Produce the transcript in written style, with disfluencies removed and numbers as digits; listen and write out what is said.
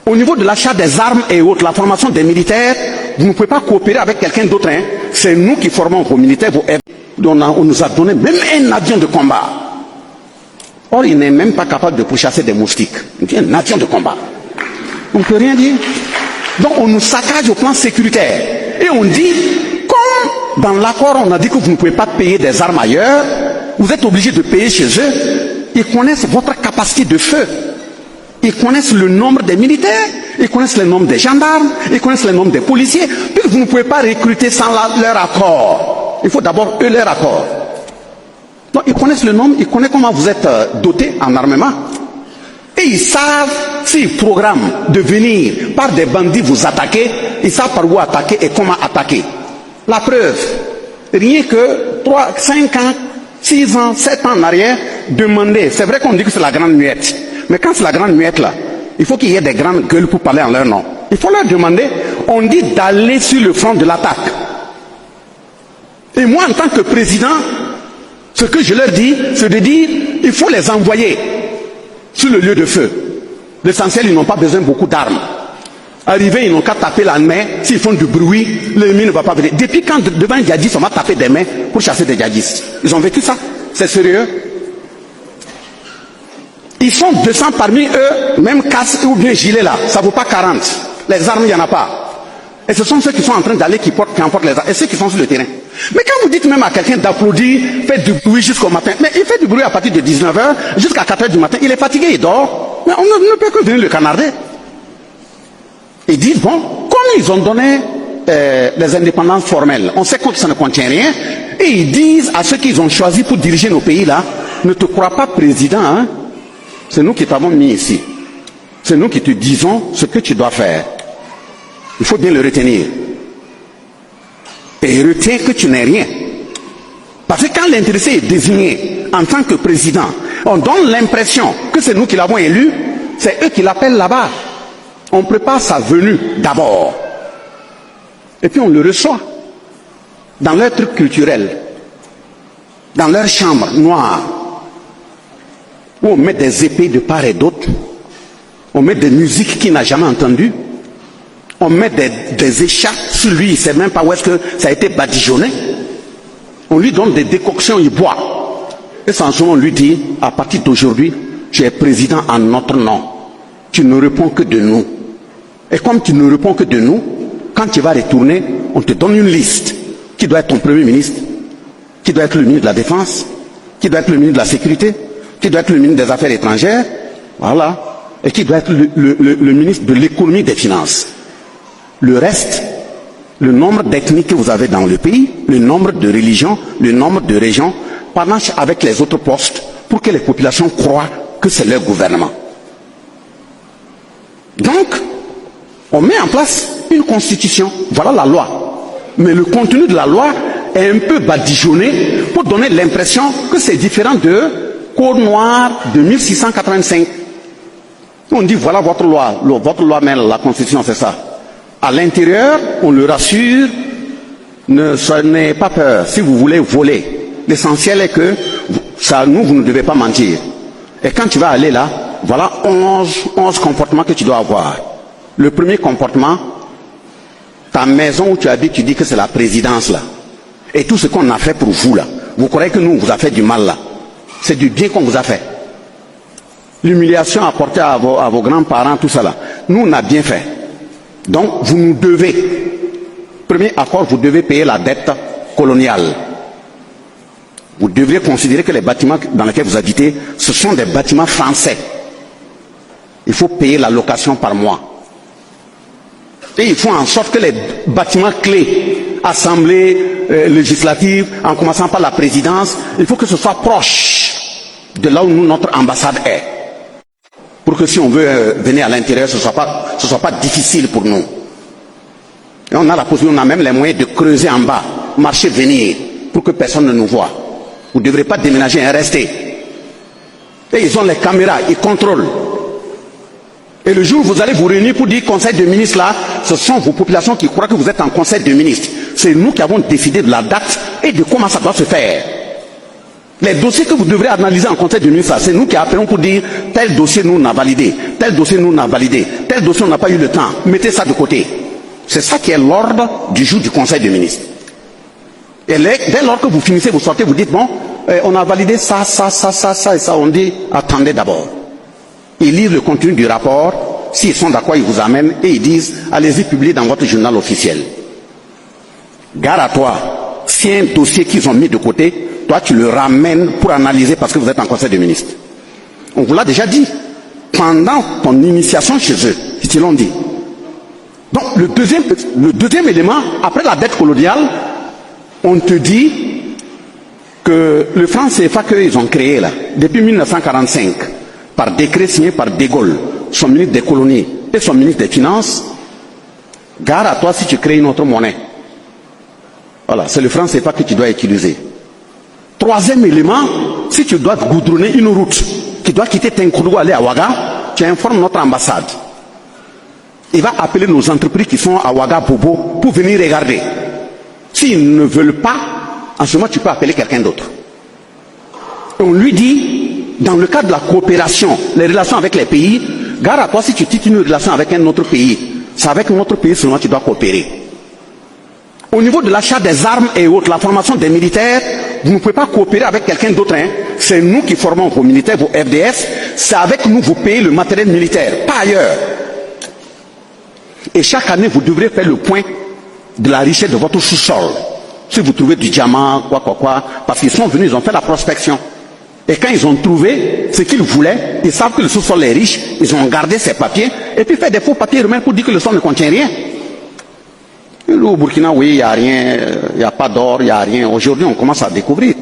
Au niveau de l'achat des armes et autres, la formation des militaires, vous ne pouvez pas coopérer avec quelqu'un d'autre. Hein. C'est nous qui formons vos militaires. On nous a donné même un avion de combat. Or, il n'est même pas capable de pourchasser des moustiques. Un avion de combat. On ne peut rien dire. Donc, on nous saccage au plan sécuritaire. Et on dit, comme dans l'accord, on a dit que vous ne pouvez pas payer des armes ailleurs, vous êtes obligé de payer chez eux. Ils connaissent votre capacité de feu. Ils connaissent le nombre des militaires, ils connaissent le nombre des gendarmes, ils connaissent le nombre des policiers. Puis vous ne pouvez pas recruter sans leur accord. Il faut d'abord eux leur accord. Donc ils connaissent le nombre, ils connaissent comment vous êtes doté en armement. Et ils savent, s'ils programment de venir par des bandits vous attaquer, ils savent par où attaquer et comment attaquer. La preuve, rien que 3, 5 ans, 6 ans, 7 ans en arrière, demander. C'est vrai qu'on dit que c'est la grande muette. Mais quand c'est la grande muette là, il faut qu'il y ait des grandes gueules pour parler en leur nom. Il faut leur demander, on dit d'aller sur le front de l'attaque. Et moi en tant que président, ce que je leur dis, c'est de dire, il faut les envoyer sur le lieu de feu. L'essentiel, ils n'ont pas besoin beaucoup d'armes. Arrivés, ils n'ont qu'à taper la main, s'ils font du bruit, l'ennemi ne va pas venir. Depuis quand devant un djihadiste, on va taper des mains pour chasser des djihadistes? Ils ont vécu ça? C'est sérieux? Ils sont 200 parmi eux, même casque ou bien gilet là, ça ne vaut pas 40. Les armes, il n'y en a pas. Et ce sont ceux qui sont en train d'aller, qui emportent les armes, et ceux qui sont sur le terrain. Mais quand vous dites même à quelqu'un d'applaudir, faites du bruit jusqu'au matin, mais il fait du bruit à partir de 19h jusqu'à 4h du matin, il est fatigué, il dort. Mais on ne peut que venir le canarder. Ils disent, bon, comme ils ont donné les indépendances formelles, on sait que ça ne contient rien, et ils disent à ceux qu'ils ont choisis pour diriger nos pays là, ne te crois pas président, hein. C'est nous qui t'avons mis ici. C'est nous qui te disons ce que tu dois faire. Il faut bien le retenir. Et retiens que tu n'es rien. Parce que quand l'intéressé est désigné en tant que président, on donne l'impression que c'est nous qui l'avons élu, c'est eux qui l'appellent là-bas. On prépare sa venue d'abord. Et puis on le reçoit dans leur truc culturel, dans leur chambre noire, où on met des épées de part et d'autre, on met des musiques qu'il n'a jamais entendues, on met des écharpes sur lui, il ne sait même pas où est-ce que ça a été badigeonné, on lui donne des décoctions, il boit. Et sans on lui dit, à partir d'aujourd'hui, tu es président en notre nom, tu ne réponds que de nous. Et comme tu ne réponds que de nous, quand tu vas retourner, on te donne une liste, qui doit être ton premier ministre, qui doit être le ministre de la Défense, qui doit être le ministre de la Sécurité, qui doit être le ministre des Affaires étrangères, voilà, et qui doit être le ministre de l'économie et des finances. Le reste, le nombre d'ethnies que vous avez dans le pays, le nombre de religions, le nombre de régions, partagent avec les autres postes pour que les populations croient que c'est leur gouvernement. Donc, on met en place une constitution, voilà la loi. Mais le contenu de la loi est un peu badigeonné pour donner l'impression que c'est différent de Code noir de 1685. On dit voilà votre loi même, la constitution, c'est ça. À l'intérieur, on le rassure, ne n'ayez pas peur. Si vous voulez voler, l'essentiel est que vous ne devez pas mentir. Et quand tu vas aller là, voilà 11 comportements que tu dois avoir. Le premier comportement, ta maison où tu habites, tu dis que c'est la présidence là. Et tout ce qu'on a fait pour vous là, vous croyez que nous on vous a fait du mal là. C'est du bien qu'on vous a fait. L'humiliation apportée à vos grands-parents, tout ça là. Nous, on a bien fait. Donc, vous nous devez. Premier accord, vous devez payer la dette coloniale. Vous devez considérer que les bâtiments dans lesquels vous habitez, ce sont des bâtiments français. Il faut payer la location par mois. Et il faut en sorte que les bâtiments clés, assemblée législative, en commençant par la présidence, il faut que ce soit proche de là où notre ambassade est. Pour que si on veut venir à l'intérieur, ce soit pas difficile pour nous. Et on a la possibilité, on a même les moyens de creuser en bas, marcher, venir, pour que personne ne nous voit. Vous ne devrez pas déménager et rester. Et ils ont les caméras, ils contrôlent. Et le jour où vous allez vous réunir pour dire conseil de ministres là, ce sont vos populations qui croient que vous êtes en conseil de ministres. C'est nous qui avons décidé de la date et de comment ça doit se faire. Les dossiers que vous devrez analyser en conseil de ministre, c'est nous qui appelons pour dire tel dossier nous n'a validé, tel dossier nous n'a validé, tel dossier on n'a pas eu le temps. Mettez ça de côté. C'est ça qui est l'ordre du jour du conseil de ministre. Et dès lors que vous finissez, vous sortez, vous dites bon, on a validé ça et ça. On dit attendez d'abord. Ils lisent le contenu du rapport. S'ils sont d'accord, ils vous amènent et ils disent allez-y publier dans votre journal officiel. Gare à toi. Si un dossier qu'ils ont mis de côté, toi, tu le ramènes pour analyser parce que vous êtes en conseil de ministre. On vous l'a déjà dit. Pendant ton initiation chez eux, ils te l'ont dit. Donc, le deuxième élément, après la dette coloniale, on te dit que le franc CFA qu'ils ont créé là, depuis 1945, par décret signé par De Gaulle, son ministre des colonies et son ministre des Finances, gare à toi si tu crées une autre monnaie. Voilà, c'est le franc CFA que tu dois utiliser. Troisième élément, si tu dois goudronner une route qui doit quitter Tenkoudou aller à Ouaga, tu informes notre ambassade. Il va appeler nos entreprises qui sont à Ouaga Bobo pour venir regarder. S'ils ne veulent pas, en ce moment tu peux appeler quelqu'un d'autre. On lui dit, dans le cadre de la coopération, les relations avec les pays, gare à toi si tu titres une relation avec un autre pays, c'est avec un autre pays seulement tu dois coopérer. Au niveau de l'achat des armes et autres, la formation des militaires, vous ne pouvez pas coopérer avec quelqu'un d'autre. Hein. C'est nous qui formons vos militaires, vos FDS. C'est avec nous que vous payez le matériel militaire, pas ailleurs. Et chaque année, vous devrez faire le point de la richesse de votre sous-sol. Si vous trouvez du diamant, quoi, parce qu'ils sont venus, ils ont fait la prospection. Et quand ils ont trouvé ce qu'ils voulaient, ils savent que le sous-sol est riche, ils ont gardé ces papiers, et puis fait des faux papiers eux-mêmes pour dire que le sol ne contient rien. Au Burkina, oui, il n'y a rien, il n'y a pas d'or, il n'y a rien. Aujourd'hui, on commence à découvrir.